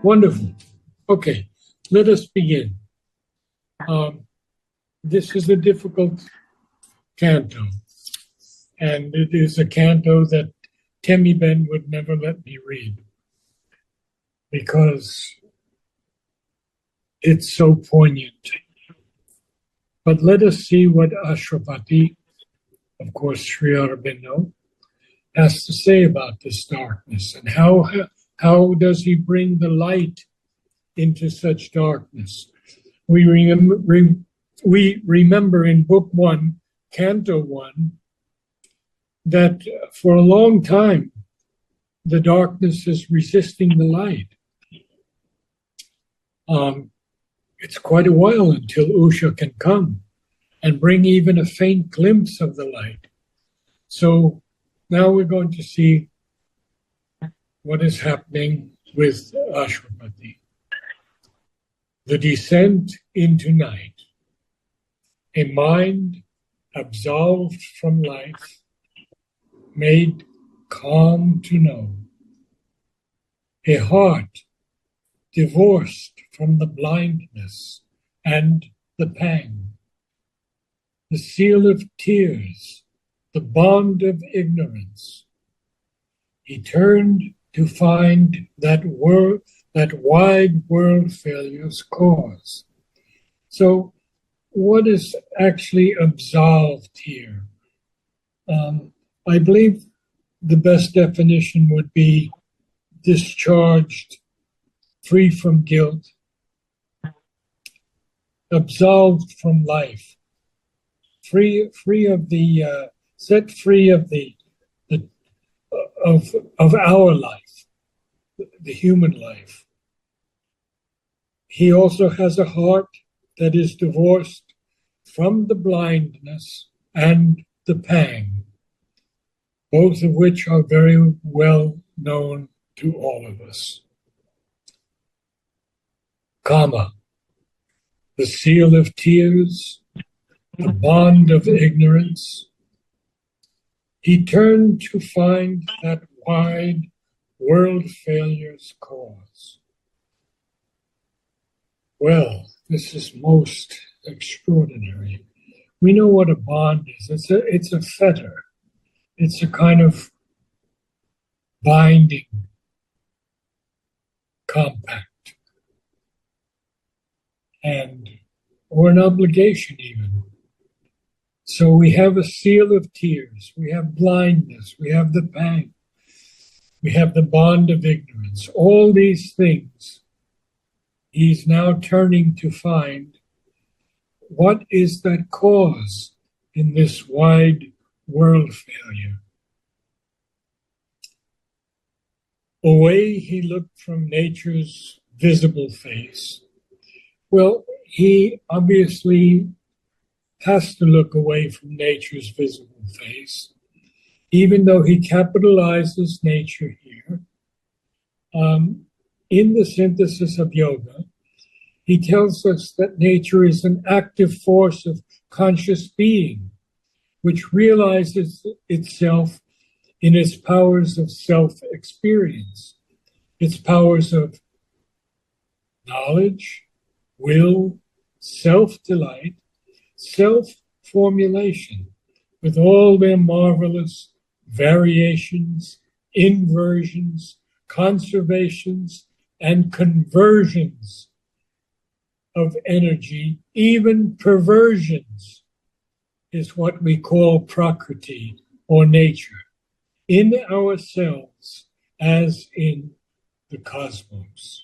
Wonderful. Okay, let us begin. This is a difficult canto, and it is a canto that Temi Ben would never let me read because it's so poignant. But let us see what Ashrapati, of course, Sri Aurobindo, has to say about this darkness and how does he bring the light into such darkness. We remember in Book 1, Canto 1, that for a long time, the darkness is resisting the light. It's quite a while until Usha can come and bring even a faint glimpse of the light. So now we're going to see what is happening with Ashwapati. The descent into night. A mind absolved from life, made calm to know. A heart divorced from the blindness and the pang. The seal of tears, the bond of ignorance. He turned to find that wide world failure's cause. So what is actually absolved here? I believe the best definition would be discharged, free from guilt, absolved from life, free of the set free of the of our life, the human life. He also has a heart that is divorced from the blindness and the pang, both of which are very well known to all of us. Kama, the seal of tears, the bond of ignorance. He turned to find that wide world failure's cause. Well, this is most extraordinary. We know what a bond is. It's a fetter. It's a kind of binding compact. Or an obligation even. So we have a seal of tears, we have blindness, we have the pang, we have the bond of ignorance. All these things, he's now turning to find what is that cause in this wide world failure. Away he looked from nature's visible face. Well, he obviously has to look away from nature's visible face, even though he capitalizes nature here. In the synthesis of yoga, he tells us that nature is an active force of conscious being, which realizes itself in its powers of self-experience, its powers of knowledge, will, self-delight, self-formulation, with all their marvelous variations, inversions, conservations, and conversions of energy, even perversions, is what we call prakriti, or nature, in ourselves as in the cosmos.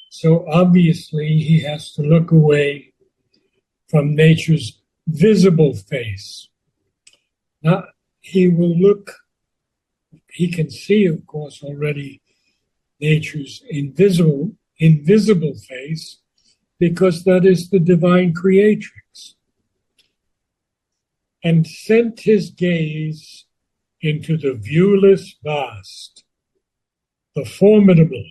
So obviously he has to look away from nature's visible face. Now, he can see, of course, already nature's invisible face, because that is the divine creatrix. And sent his gaze into the viewless vast, the formidable,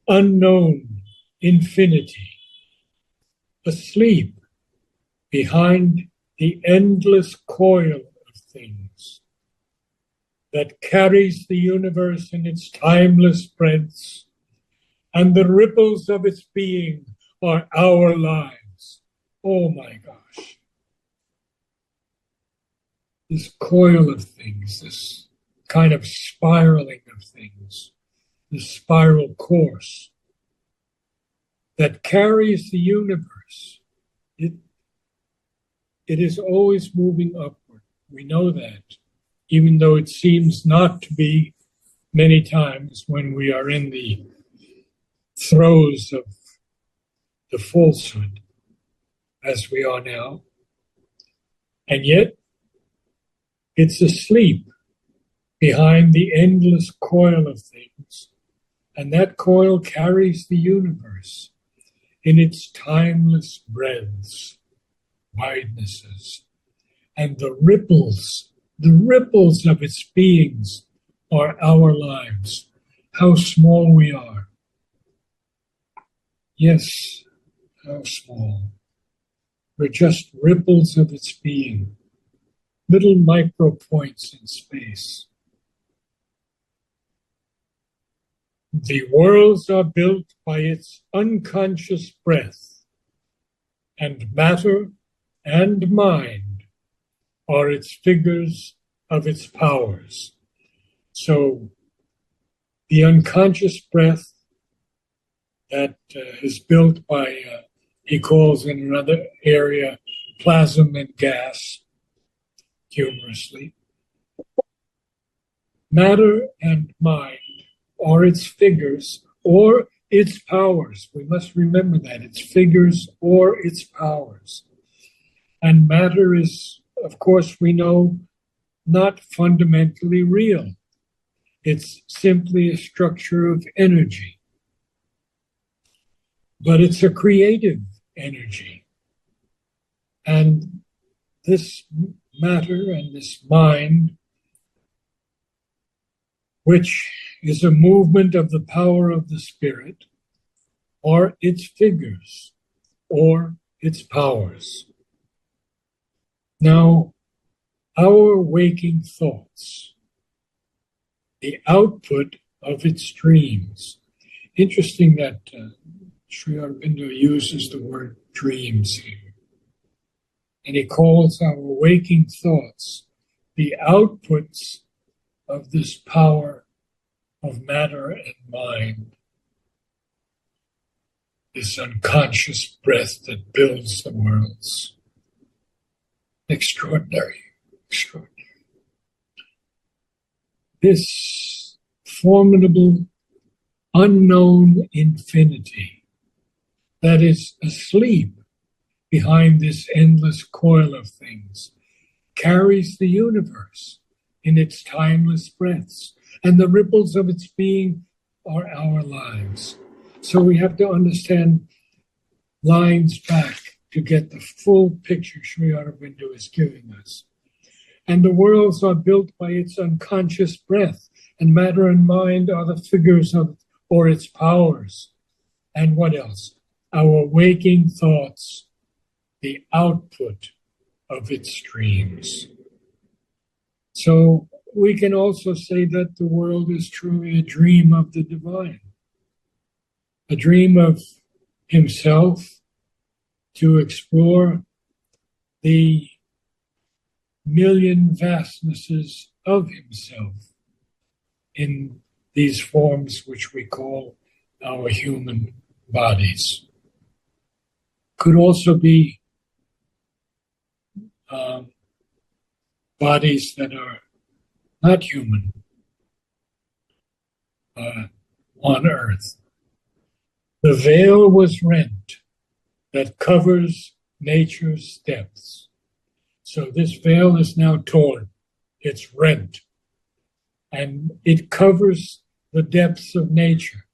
unknown infinity, asleep behind the endless coil of things that carries the universe in its timeless breadths and the ripples of its being are our lives. Oh my gosh. This coil of things, this kind of spiraling of things, this spiral course that carries the universe. It is always moving upward. We know that, even though it seems not to be many times when we are in the throes of the falsehood, as we are now. And yet, it's asleep behind the endless coil of things, and that coil carries the universe in its timeless breadths, widenesses, and the ripples of its beings are our lives. How small we are. Yes, how small. We're just ripples of its being, little micro points in space. The worlds are built by its unconscious breath, and matter and mind are its figures of its powers. So the unconscious breath that is built by, he calls in another area, plasm and gas, humorously. Matter and mind are its figures or its powers. We must remember that. Its figures or its powers. And matter is, of course, we know, not fundamentally real. It's simply a structure of energy. But it's a creative energy. And this matter and this mind, which is a movement of the power of the spirit, are its figures or its powers. Now, our waking thoughts, the output of its dreams. Interesting that Sri Aurobindo uses the word dreams here. And he calls our waking thoughts the outputs of this power of matter and mind, this unconscious breath that builds the worlds. Extraordinary, extraordinary. This formidable, unknown infinity that is asleep behind this endless coil of things carries the universe in its timeless breaths, and the ripples of its being are our lives. So we have to understand lines back to get the full picture Sri Aurobindo is giving us. And the worlds are built by its unconscious breath, and matter and mind are the figures of, or its powers. And what else? Our waking thoughts, the output of its dreams. So we can also say that the world is truly a dream of the divine, a dream of himself to explore the million vastnesses of himself in these forms which we call our human bodies. Could also be bodies that are not human on earth. The veil was rent that covers nature's depths. So this veil is now torn. It's rent. And it covers the depths of nature,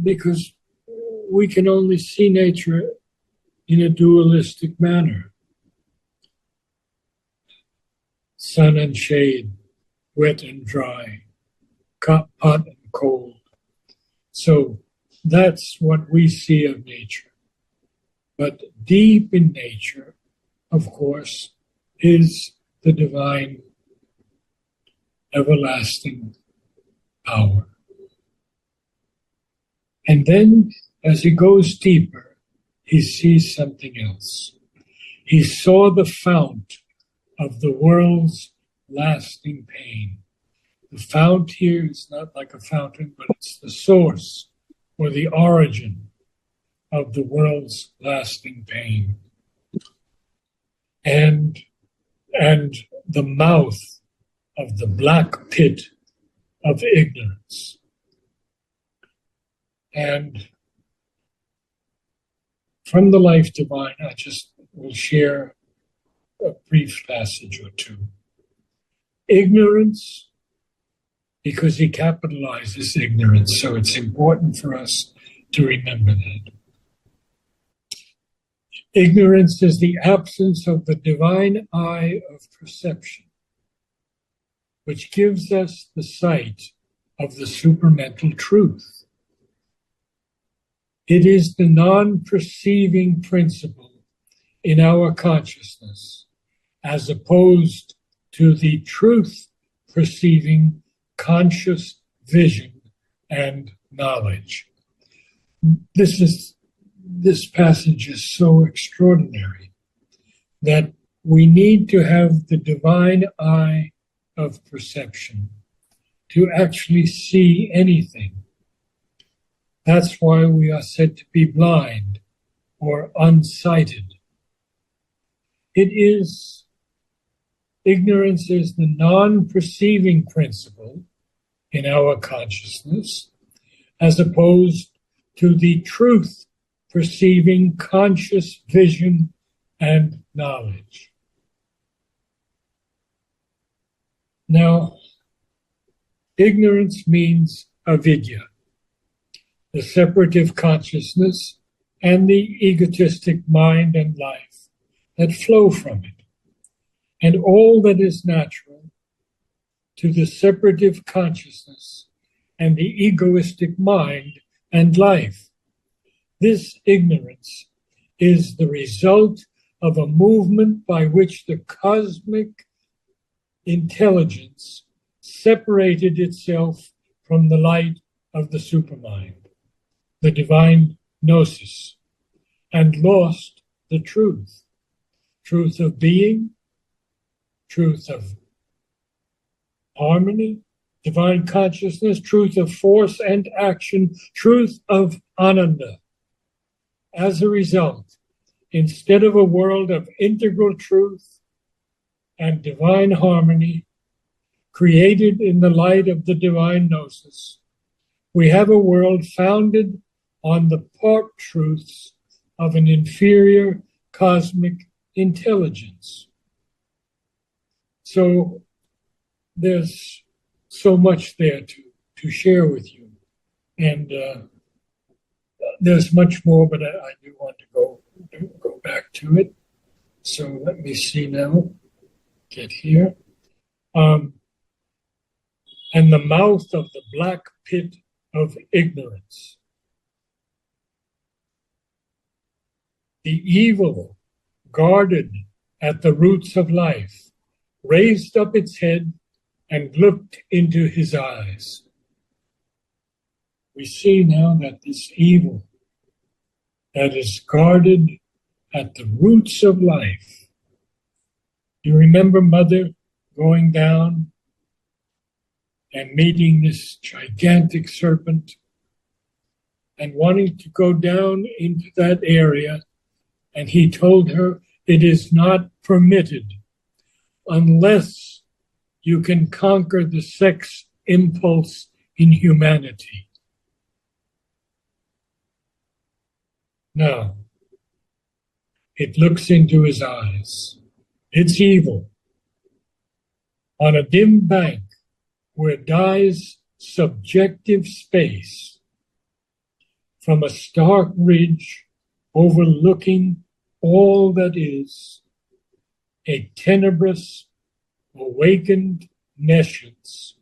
because we can only see nature in a dualistic manner. Sun and shade, wet and dry, hot and cold. So that's what we see of nature. But deep in nature, of course, is the divine, everlasting power. And then, as he goes deeper, he sees something else. He saw the fount of the world's lasting pain. The fount here is not like a fountain, but it's the source or the origin of the world's lasting pain. And the mouth of the black pit of ignorance. And from the Life Divine, I just will share a brief passage or two. Ignorance, because he capitalizes ignorance, so it's important for us to remember that. Ignorance is the absence of the divine eye of perception, which gives us the sight of the supramental truth. It is the non-perceiving principle in our consciousness, as opposed to the truth-perceiving conscious vision and knowledge. This passage is so extraordinary that we need to have the divine eye of perception to actually see anything. That's why we are said to be blind or unsighted. Ignorance is the non-perceiving principle in our consciousness, as opposed to the truth-perceiving conscious vision and knowledge. Now, ignorance means avidya, the separative consciousness and the egotistic mind and life that flow from it, and all that is natural to the separative consciousness and the egoistic mind and life. This ignorance is the result of a movement by which the cosmic intelligence separated itself from the light of the supermind, the divine gnosis, and lost the truth of being, truth of harmony, divine consciousness, truth of force and action, truth of ananda. As a result, instead of a world of integral truth and divine harmony created in the light of the divine gnosis, we have a world founded on the part truths of an inferior cosmic intelligence. So there's so much there to share with you. And there's much more, but I do want to go back to it. So let me see now. Get here. And the mouth of the black pit of ignorance. The evil guarded at the roots of life raised up its head and looked into his eyes. We see now that this evil that is guarded at the roots of life. You remember Mother going down and meeting this gigantic serpent and wanting to go down into that area, and he told her it is not permitted unless you can conquer the sex impulse in humanity. Now, it looks into his eyes. It's evil. On a dim bank where dies subjective space, from a stark ridge overlooking all that is, a tenebrous, awakened nescience,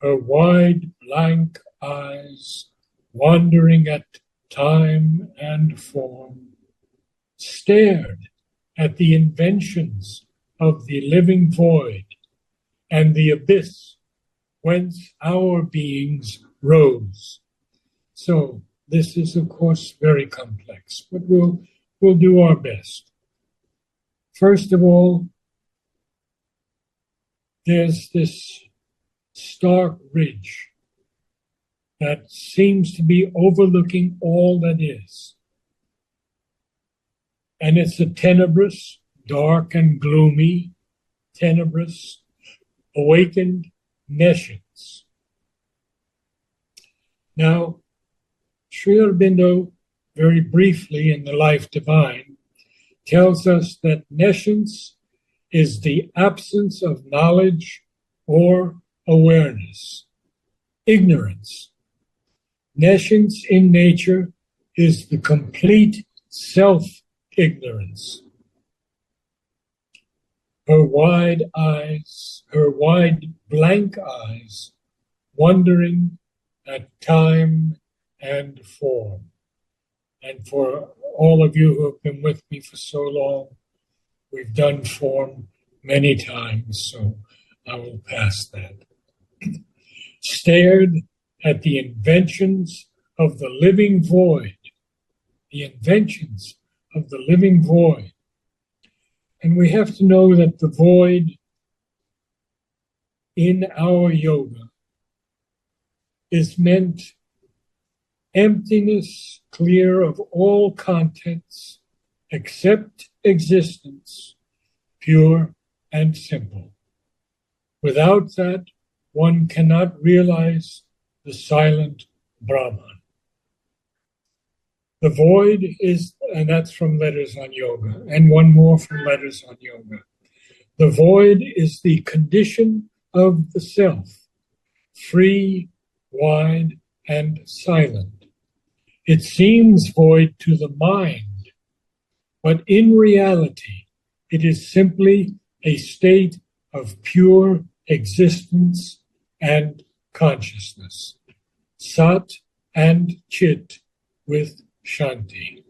her wide blank eyes wandering at time and form, stared at the inventions of the living void and the abyss whence our beings rose, So this is, of course, very complex, but we'll do our best. First of all, there's this stark ridge that seems to be overlooking all that is. And it's a tenebrous, dark and gloomy, tenebrous, awakened nescience. Now, Sri Aurobindo, very briefly in The Life Divine, tells us that nescience is the absence of knowledge or awareness, ignorance. Nescience in nature is the complete self-ignorance. Her wide eyes, her wide blank eyes, wondering at time and form. And for all of you who have been with me for so long, we've done form many times, so I will pass that. Stared at the inventions of the living void, the inventions of the living void. And we have to know that the void in our yoga is meant emptiness clear of all contents except existence, pure and simple. Without that, one cannot realize the silent Brahman. The void is, and that's from Letters on Yoga, and one more from Letters on Yoga. The void is the condition of the self, free, wide, and silent. It seems void to the mind, but in reality, it is simply a state of pure existence and consciousness, Sat and Chit with Shanti.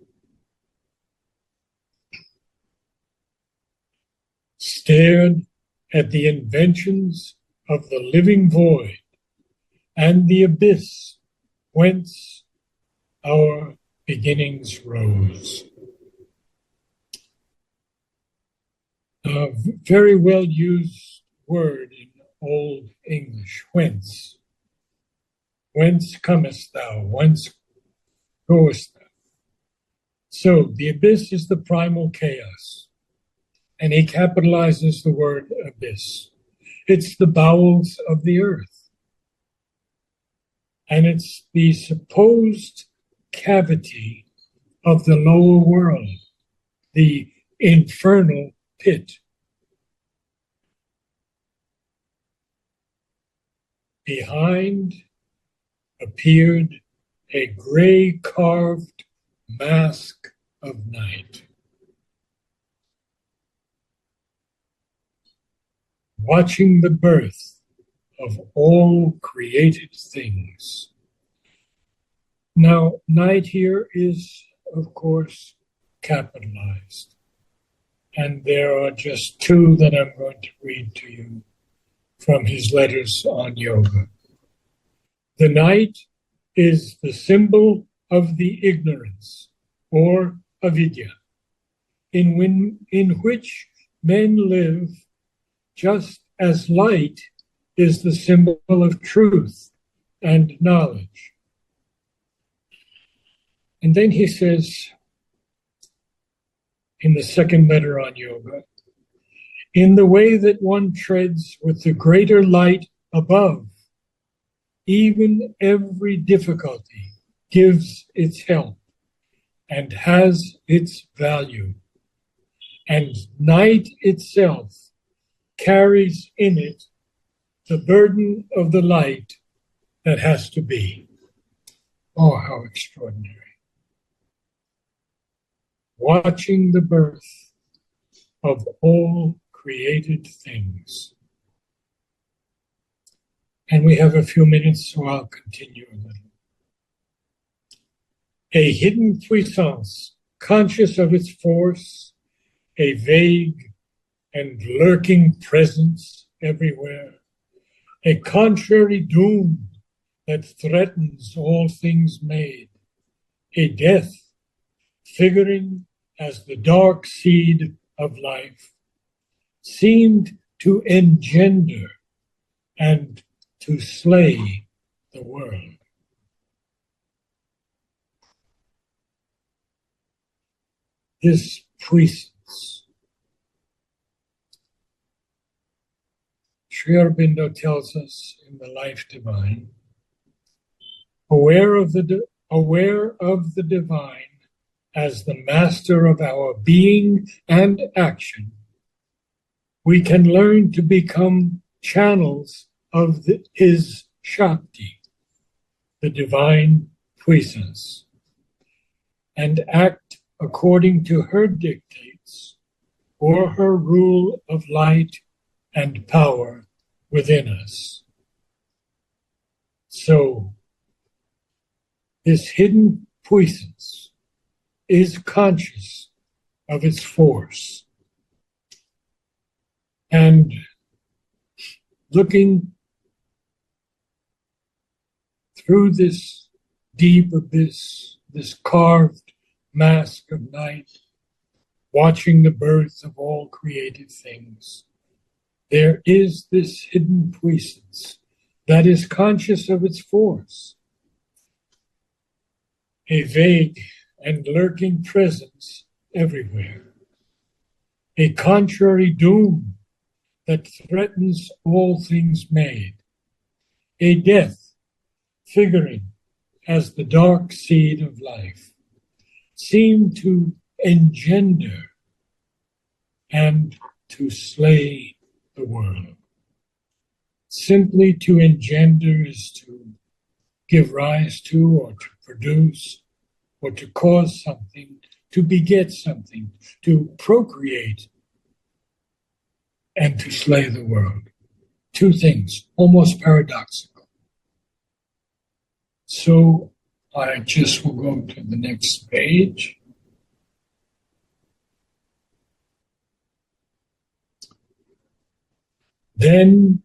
Stared at the inventions of the living void and the abyss whence our beginnings rose. A very well used word in Old English, whence. Whence comest thou? Whence goest thou? So the abyss is the primal chaos, and he capitalizes the word abyss. It's the bowels of the earth, and it's the supposed cavity of the lower world, the infernal pit. Behind appeared a gray carved mask of night. Watching the birth of all created things. Now, night here is, of course, capitalized. And there are just two that I'm going to read to you from his Letters on Yoga. The night is the symbol of the ignorance, or avidya, in which men live, just as light is the symbol of truth and knowledge. And then he says, in the second letter on yoga, in the way that one treads with the greater light above, even every difficulty gives its help and has its value. And night itself carries in it the burden of the light that has to be. Oh, how extraordinary. Watching the birth of all created things. And we have a few minutes, so I'll continue a little. A hidden puissance, conscious of its force, a vague and lurking presence everywhere, a contrary doom that threatens all things made, a death figuring as the dark seed of life, seemed to engender and to slay the world. This puissance, Sri Aurobindo tells us in the Life Divine, aware of the divine as the master of our being and action, we can learn to become channels of his Shakti, the divine puissance, and act according to her dictates or her rule of light and power within us. So, this hidden puissance is conscious of its force. And looking through this deep abyss, this carved mask of night, watching the birth of all created things, there is this hidden puissance that is conscious of its force, a vague and lurking presence everywhere, a contrary doom that threatens all things made, a death figuring as the dark seed of life, seem to engender and to slay the world. Simply to engender is to give rise to or to produce or to cause something, to beget something, to procreate, and to slay the world. Two things, almost paradoxical. So I just will go to the next page. Then,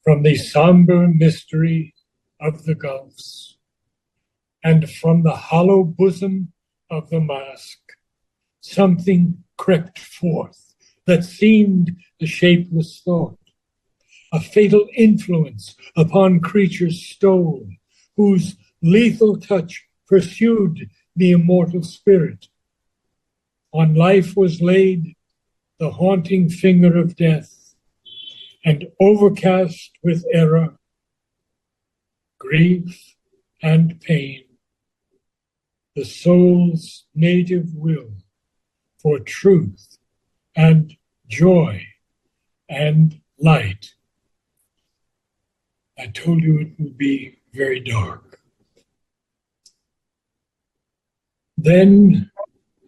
from the somber mystery of the gulfs, and from the hollow bosom of the mask, something crept forth that seemed the shapeless thought, a fatal influence upon creatures stole, whose lethal touch pursued the immortal spirit. On life was laid the haunting finger of death, and overcast with error, grief, and pain, the soul's native will for truth and joy and light. I told you it would be very dark. Then,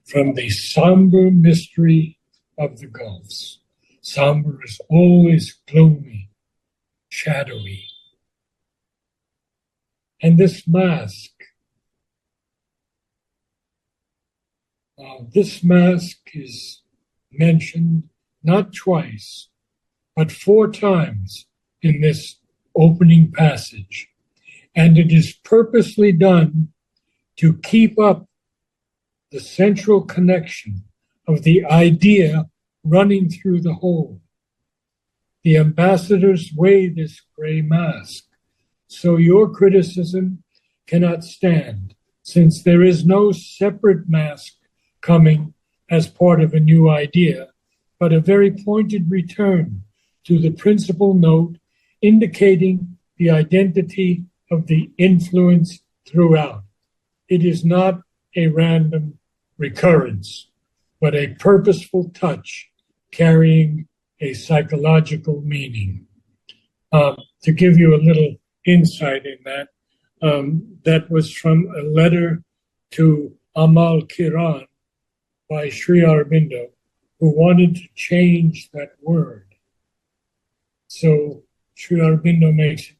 from the somber mystery of the gulfs, somber is always gloomy, shadowy. And this mask is mentioned not twice, but 4 times in this opening passage. And it is purposely done to keep up the central connection of the idea running through the whole. The ambassadors weigh this gray mask, so your criticism cannot stand, since there is no separate mask coming as part of a new idea, but a very pointed return to the principal note indicating the identity of the influence throughout. It is not a random recurrence, but a purposeful touch carrying a psychological meaning. To give you a little insight in that, that was from a letter to Amal Kiran by Sri Aurobindo, who wanted to change that word. So Sri Aurobindo makes it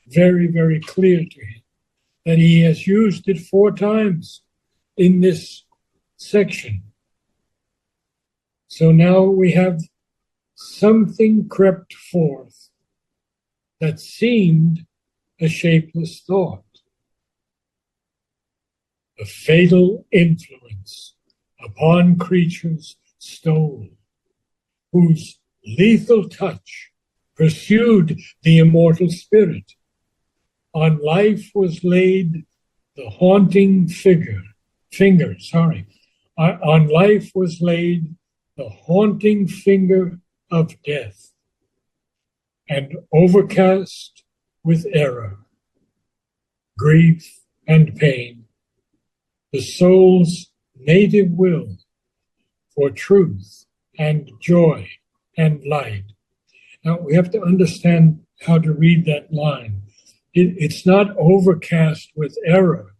very, very clear to him that he has used it 4 times in this section. So now we have something crept forth that seemed a shapeless thought. The fatal influence upon creatures stole, whose lethal touch pursued the immortal spirit. On life was laid the haunting finger. On life was laid the haunting finger of death, and overcast with error, grief, and pain, the soul's native will for truth and joy and light. Now we have to understand how to read that line. It's not overcast with error.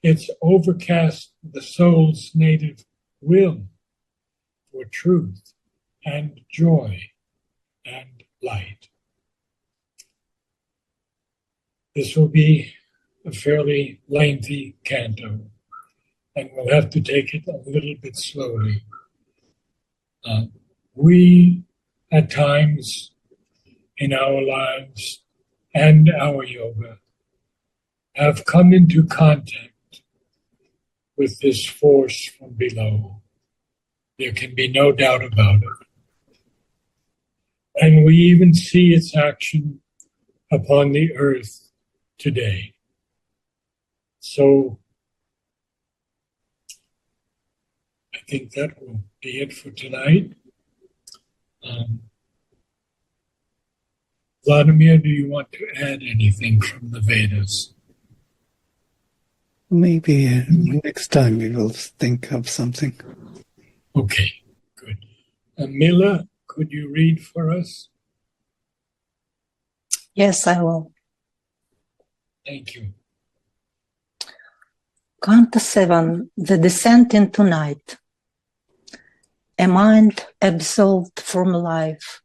It's overcast the soul's native will for truth and joy and light. This will be a fairly lengthy canto, and we'll have to take it a little bit slowly. We, at times in our lives and our yoga, have come into contact with this force from below. There can be no doubt about it. And we even see its action upon the earth today. So I think that will be it for tonight. Vladimir, do you want to add anything from the Vedas? Maybe next time we will think of something. Okay, good. Mila, could you read for us? Yes, I will. Thank you. Canto 7, The Descent into Night. A mind absolved from life,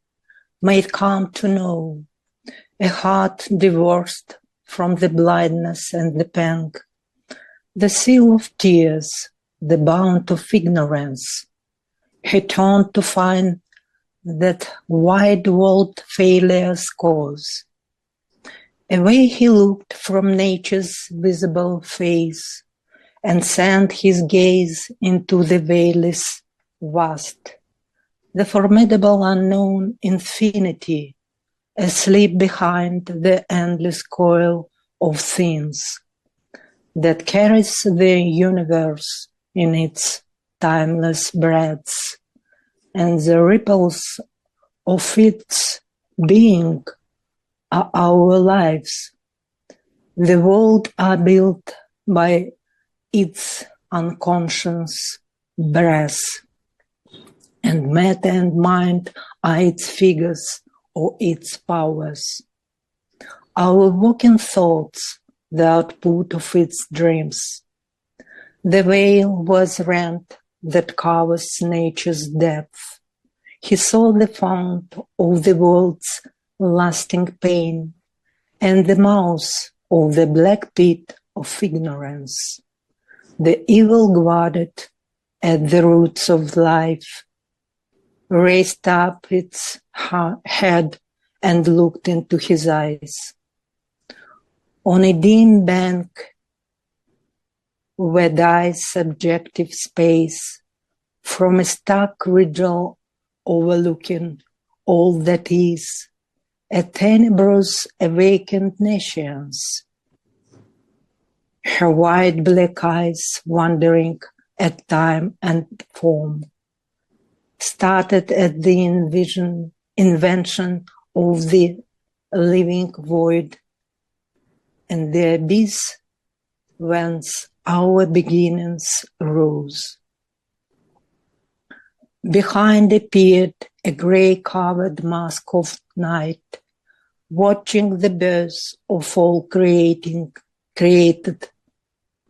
made calm to know, a heart divorced from the blindness and the pang, the seal of tears, the bound of ignorance. He turned to find that wide-walled failure's cause. Away he looked from nature's visible face, and sent his gaze into the veilless vast, the formidable unknown infinity, asleep behind the endless coil of things that carries the universe in its timeless breadths, and the ripples of its being are our lives. The world are built by its unconscious breath, and matter and mind are its figures or its powers. Our waking thoughts, the output of its dreams. The veil was rent that covers nature's depth. He saw the fount of the world's lasting pain, and the mouth of the black pit of ignorance. The evil guarded at the roots of life, raised up its head and looked into his eyes. On a dim bank where dies subjective space, from a stark rigil overlooking all that is, a tenebrous awakened nescience, her wide black eyes wandering at time and form, started at the invention of the living void and the abyss whence our beginnings rose. Behind appeared a grey-covered mask of night, watching the birth of all created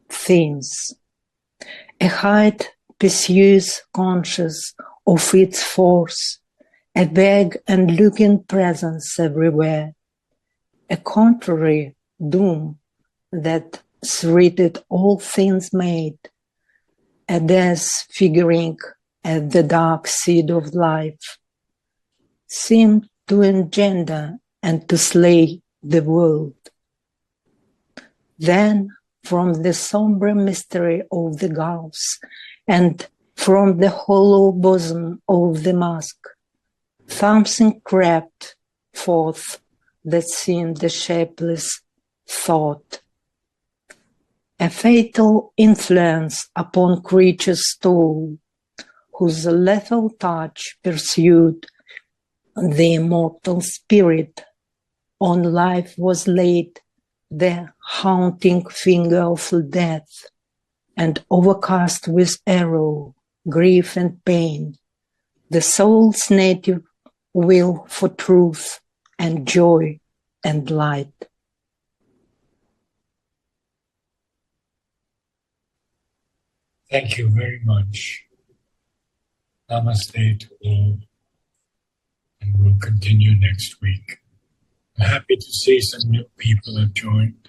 things. A height pursues conscious of its force, a vague and looking presence everywhere, a contrary doom that threatened all things made, a death figuring at the dark seed of life, seemed to engender and to slay the world. Then, from the sombre mystery of the gulfs and from the hollow bosom of the mask, something crept forth that seemed a shapeless thought, a fatal influence upon creature's soul, whose lethal touch pursued the immortal spirit. On life was laid the haunting finger of death, and overcast with arrow, grief and pain, the soul's native will for truth and joy and light. Thank you very much. Namaste to all, and we'll continue next week. I'm happy to see some new people have joined.